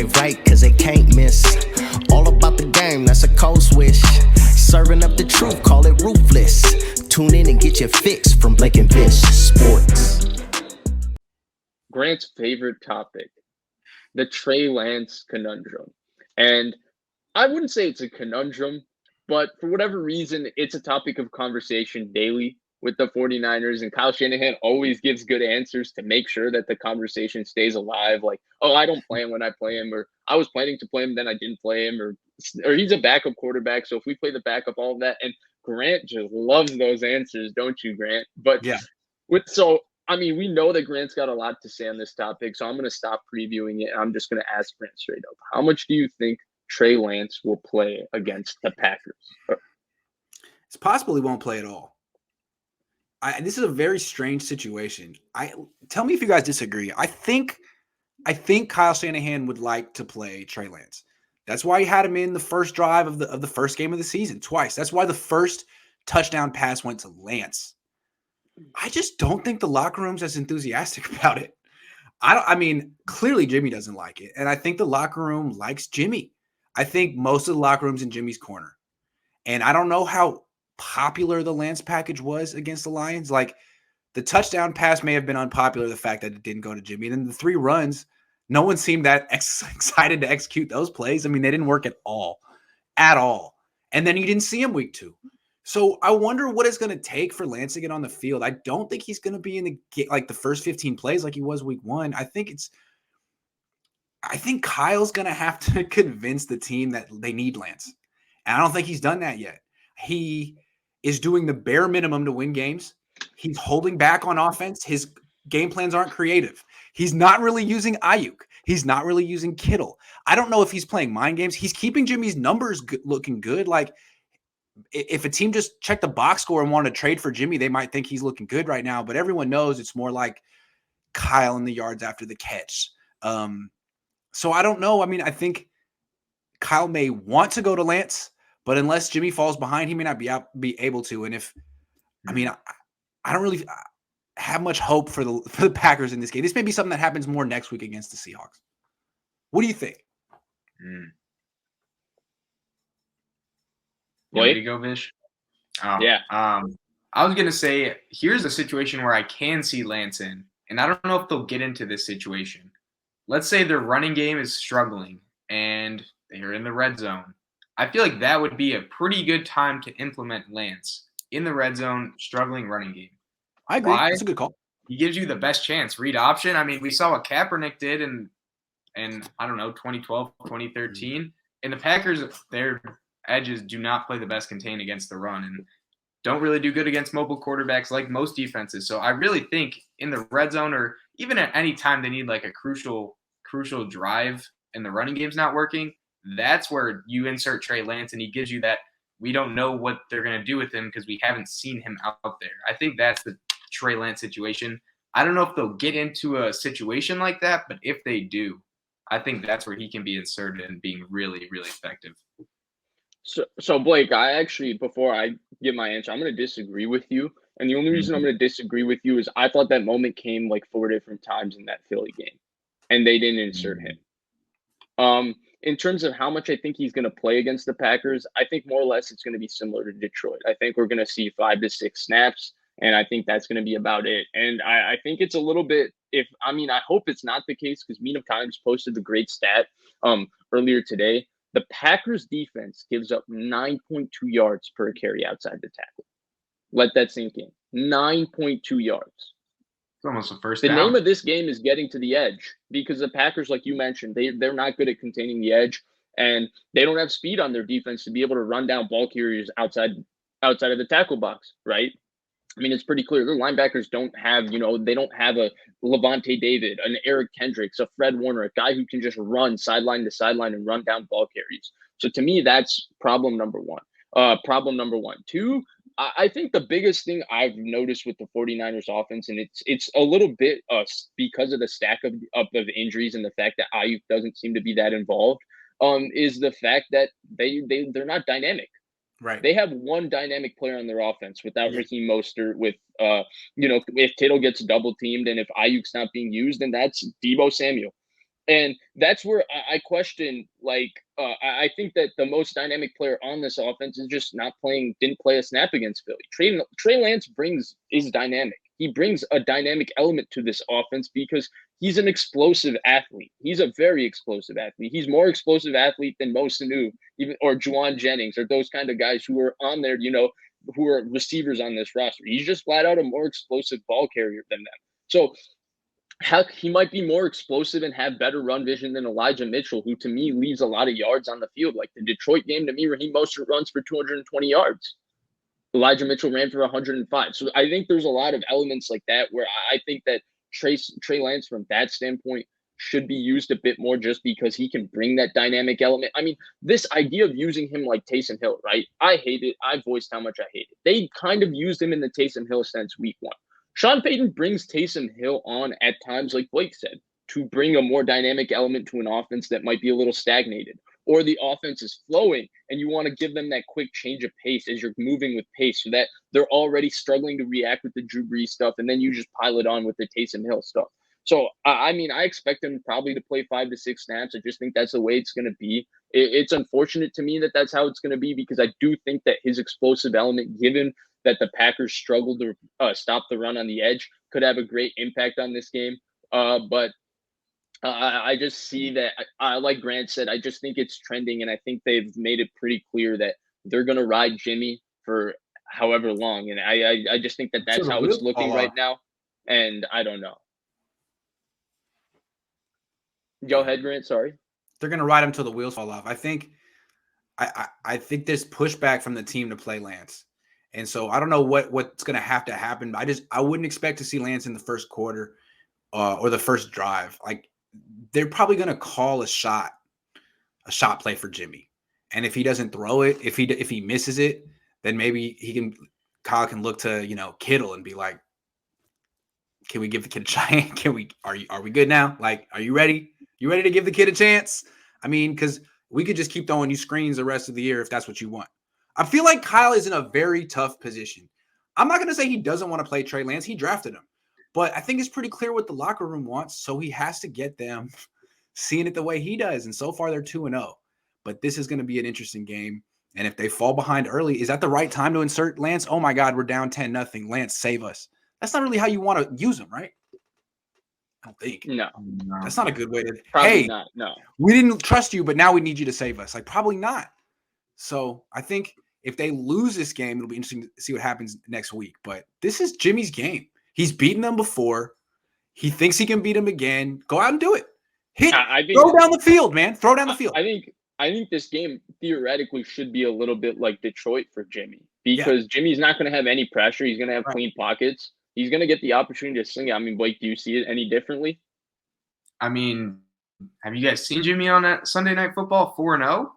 play right, cause they can't miss. All about the game, that's a cold switch. Serving up the truth, call it ruthless. Tune in and get your fix from Blake and Vish Sports. Grant's favorite topic, the Trey Lance conundrum. And I wouldn't say it's a conundrum, but for whatever reason, it's a topic of conversation daily with the 49ers. And Kyle Shanahan always gives good answers to make sure that the conversation stays alive. Like, oh, I don't play him when I play him, or I was planning to play him, then I didn't play him, or he's a backup quarterback. So if we play the backup, all of that. And Grant just loves those answers, don't you, Grant? But Yeah. we know that Grant's got a lot to say on this topic, so I'm going to stop previewing it. I'm just going to ask Grant straight up. How much do you think Trey Lance will play against the Packers? It's possible he won't play at all. This is a very strange situation. Tell me if you guys disagree. I think Kyle Shanahan would like to play Trey Lance. That's why he had him in the first drive of the first game of the season twice. That's why the first touchdown pass went to Lance. I just don't think the locker room's as enthusiastic about it. Clearly Jimmy doesn't like it, and I think the locker room likes Jimmy. I think most of the locker room's in Jimmy's corner. And I don't know how popular the Lance package was against the Lions. Like, the touchdown pass may have been unpopular, the fact that it didn't go to Jimmy. And then the 3 runs, no one seemed that excited to execute those plays. I mean, they didn't work at all. And then you didn't see him week 2. So I wonder what it's going to take for Lance to get on the field. I don't think he's going to be in the first 15 plays like he was week 1. I think Kyle's going to have to convince the team that they need Lance. And I don't think he's done that yet. He is doing the bare minimum to win games. He's holding back on offense. His game plans aren't creative. He's not really using Ayuk. He's not really using Kittle. I don't know if he's playing mind games. He's keeping Jimmy's numbers looking good. Like, if a team just checked the box score and wanted to trade for Jimmy, they might think he's looking good right now. But everyone knows it's more like Kyle in the yards after the catch. So I don't know. I mean, I think Kyle may want to go to Lance, but unless Jimmy falls behind, he may not be able to. And I don't really have much hope for the Packers in this game. This may be something that happens more next week against the Seahawks. What do you think? You ready to go, Vish? Yeah. I was gonna say, here's a situation where I can see Lance in, and I don't know if they'll get into this situation. Let's say their running game is struggling and they're in the red zone. I feel like that would be a pretty good time to implement Lance in the red zone, struggling running game. I agree. Why? That's a good call. He gives you the best chance. Read option. I mean, we saw what Kaepernick did in I don't know, 2012, 2013. And the Packers, their edges do not play the best contain against the run and don't really do good against mobile quarterbacks like most defenses. So I really think in the red zone or even at any time they need like a crucial drive and the running game's not working, that's where you insert Trey Lance and he gives you that we don't know what they're going to do with him because we haven't seen him out there. I think that's the Trey Lance situation. I don't know if they'll get into a situation like that, but if they do, I think that's where he can be inserted and being really, really effective. So Blake, I actually, before I give my answer, I'm going to disagree with you. And the only reason I'm going to disagree with you is I thought that moment came like 4 different times in that Philly game, and they didn't insert him. In terms of how much I think he's going to play against the Packers, I think more or less it's going to be similar to Detroit. I think we're going to see 5 to 6 snaps, and I think that's going to be about it. And I think it's a little bit, I hope it's not the case because Mina Kimes posted the great stat earlier today. The Packers defense gives up 9.2 yards per carry outside the tackle. Let that sink in. 9.2 yards. It's almost a first down. The name of this game is getting to the edge because the Packers, like you mentioned, they're not good at containing the edge, and they don't have speed on their defense to be able to run down ball carriers outside of the tackle box, right? I mean, it's pretty clear. Their linebackers don't have, they don't have a Levante David, an Eric Kendricks, a Fred Warner, a guy who can just run sideline to sideline and run down ball carries. So to me, that's problem number one. Two, I think the biggest thing I've noticed with the 49ers offense, and it's a little bit because of the stack of injuries and the fact that Ayuk doesn't seem to be that involved, is the fact that they're not dynamic. Right. They have one dynamic player on their offense without Raheem Mostert, with if Kittle gets double teamed and if Ayuk's not being used, then that's Deebo Samuel. And that's where I question, like, I think that the most dynamic player on this offense is just didn't play a snap against Philly. Trey Lance is dynamic. He brings a dynamic element to this offense because he's an explosive athlete. He's a very explosive athlete. He's more explosive athlete than Mo Sanu, or Juwan Jennings, or those kind of guys who are on there, who are receivers on this roster. He's just flat out a more explosive ball carrier than them. So he might be more explosive and have better run vision than Elijah Mitchell, who to me leaves a lot of yards on the field. Like the Detroit game, to me, Raheem Mostert runs for 220 yards. Elijah Mitchell ran for 105. So I think there's a lot of elements like that where I think that Trey Lance, from that standpoint, should be used a bit more just because he can bring that dynamic element. I mean, this idea of using him like Taysom Hill, right? I hate it. I voiced how much I hate it. They kind of used him in the Taysom Hill sense week 1. Sean Payton brings Taysom Hill on at times, like Blake said, to bring a more dynamic element to an offense that might be a little stagnated, or the offense is flowing and you want to give them that quick change of pace as you're moving with pace so that they're already struggling to react with the Drew Brees stuff, and then you just pile it on with the Taysom Hill stuff. So, I mean, I expect him probably to play 5 to 6 snaps. I just think that's the way it's going to be. It's unfortunate to me that that's how it's going to be, because I do think that his explosive element, given that the Packers struggled to stop the run on the edge, could have a great impact on this game. But I just see that, like Grant said, I just think it's trending, and I think they've made it pretty clear that they're going to ride Jimmy for however long. And I just think that that's how it's looking right now. And I don't know. Go ahead, Grant. Sorry. They're going to ride him till the wheels fall off. I think there's pushback from the team to play Lance. And so I don't know what's going to happen. I wouldn't expect to see Lance in the first quarter or the first drive. Like, they're probably going to call a shot play for Jimmy. And if he doesn't throw it, if he misses it, then maybe Kyle can look to, Kittle and be like, can we give the kid a chance? Are we good now? Like, are you ready? You ready to give the kid a chance? I mean, because we could just keep throwing you screens the rest of the year if that's what you want. I feel like Kyle is in a very tough position. I'm not going to say he doesn't want to play Trey Lance. He drafted him. But I think it's pretty clear what the locker room wants, so he has to get them seeing it the way he does. And so far, they're 2-0. But this is going to be an interesting game. And if they fall behind early, is that the right time to insert Lance? Oh, my God, we're down 10-0. Lance, save us. That's not really how you want to use him, right? I don't think. No. That's not a good way to – Probably not, no. We didn't trust you, but now we need you to save us. Like, probably not. So I think if they lose this game, it'll be interesting to see what happens next week. But this is Jimmy's game. He's beaten them before. He thinks he can beat them again. Go out and do it. Throw down the field, man. Throw down the field. I think this game theoretically should be a little bit like Detroit for Jimmy, because Jimmy's not going to have any pressure. He's going to have clean pockets. He's going to get the opportunity to sling it. I mean, Blake, do you see it any differently? I mean, have you guys seen Jimmy on that Sunday Night Football? 4-0?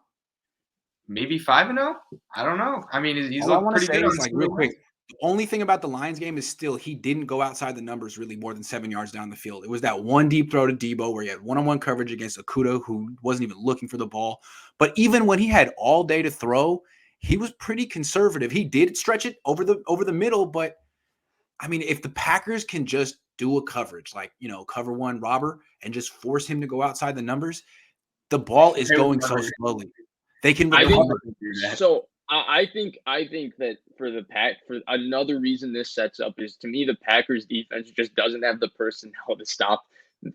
Maybe 5-0? I don't know. I mean, he's looked pretty good. Like, real quick, the only thing about the Lions game is still he didn't go outside the numbers really more than 7 yards down the field. It was that one deep throw to Debo where he had one-on-one coverage against Okudah, who wasn't even looking for the ball. But even when he had all day to throw, he was pretty conservative. He did stretch it over the middle, but I mean, if the Packers can just do a coverage, like, cover one robber and just force him to go outside the numbers, the ball is going so slowly. They can recover. I think that for another reason this sets up is, to me, the Packers defense just doesn't have the personnel to stop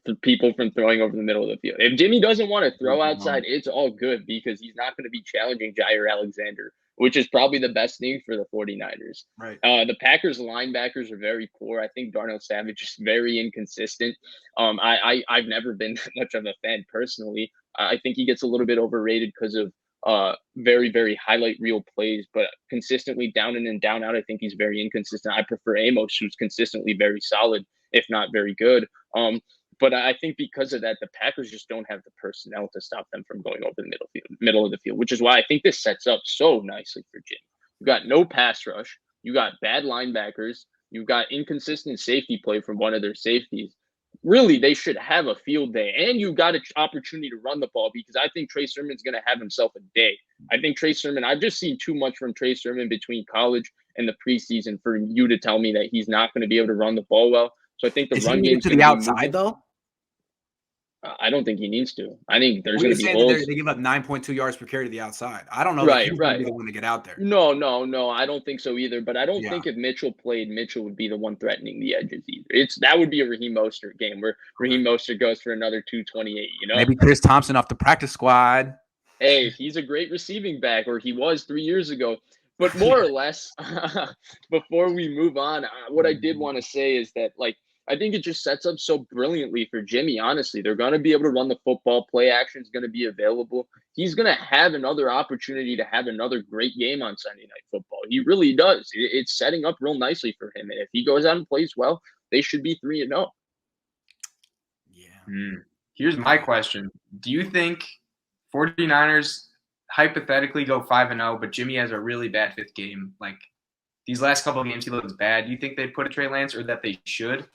the people from throwing over the middle of the field. If Jimmy doesn't want to throw outside, it's all good, because he's not going to be challenging Jair Alexander, which is probably the best thing for the 49ers. Right. The Packers linebackers are very poor. I think Darnell Savage is very inconsistent. I've never been much of a fan personally. I think he gets a little bit overrated because of very, very highlight reel plays, but consistently down in and down out, I think he's very inconsistent. I prefer Amos, who's consistently very solid, if not very good. But I think because of that, the Packers just don't have the personnel to stop them from going over the middle of the field, which is why I think this sets up so nicely for Jimmy. You got no pass rush. You got bad linebackers. You've got inconsistent safety play from one of their safeties. Really, they should have a field day. And you got an opportunity to run the ball, because I think Trey Sermon's going to have himself a day. I think Trey Sermon, I've just seen too much from Trey Sermon between college and the preseason for you to tell me that he's not going to be able to run the ball well. So I think the run game to the outside, though. I don't think he needs to. I think there's Well, going you're to be saying that holes. they give up 9.2 yards per carry to the outside. I don't know that Right, he's going to right. be the one to get out there. No, I don't think so either. But I don't Yeah. think if Mitchell played, Mitchell would be the one threatening the edges either. That would be a Raheem Mostert game where Raheem Mostert goes for another 228. You know, Maybe Chris Thompson off the practice squad. hey, he's a great receiving back, or he was 3 years ago. But more or less, before we move on, what I did want to say is that, like, I think it just sets up so brilliantly for Jimmy. Honestly, they're going to be able to run the football. Play action is going to be available. He's going to have another opportunity to have another great game on Sunday Night Football. He really does. It's setting up real nicely for him. And if he goes out and plays well, they should be 3-0. Yeah. Here's my question. Do you think 49ers hypothetically go 5-0, but Jimmy has a really bad fifth game? Like, these last couple of games, he looks bad. Do you think they put a Trey Lance, or that they should?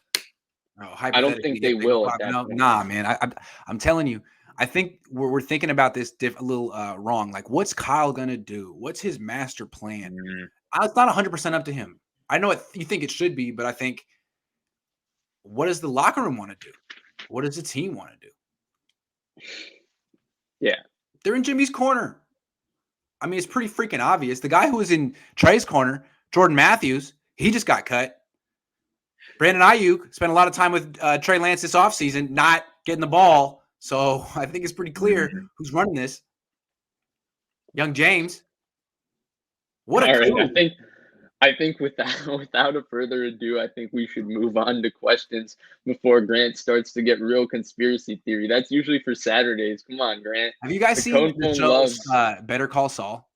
Oh, I don't think they will at that point. Nah, man. I'm telling you, I think we're thinking about this a little wrong. Like, what's Kyle gonna do? What's his master plan? It's not 100% up to him. I know you think it should be, but I think, what does the locker room want to do? What does the team want to do? Yeah, they're in Jimmy's corner. I mean, it's pretty freaking obvious. The guy who was in Trey's corner, Jordan Matthews, he just got cut. Brandon Ayuk spent a lot of time with Trey Lance this offseason, not getting the ball. So I think it's pretty clear who's running this. Young James. What a coup. I think without a further ado, I think we should move on to questions before Grant starts to get real conspiracy theory. That's usually for Saturdays. Come on, Grant. Have you guys seen the show Better Call Saul?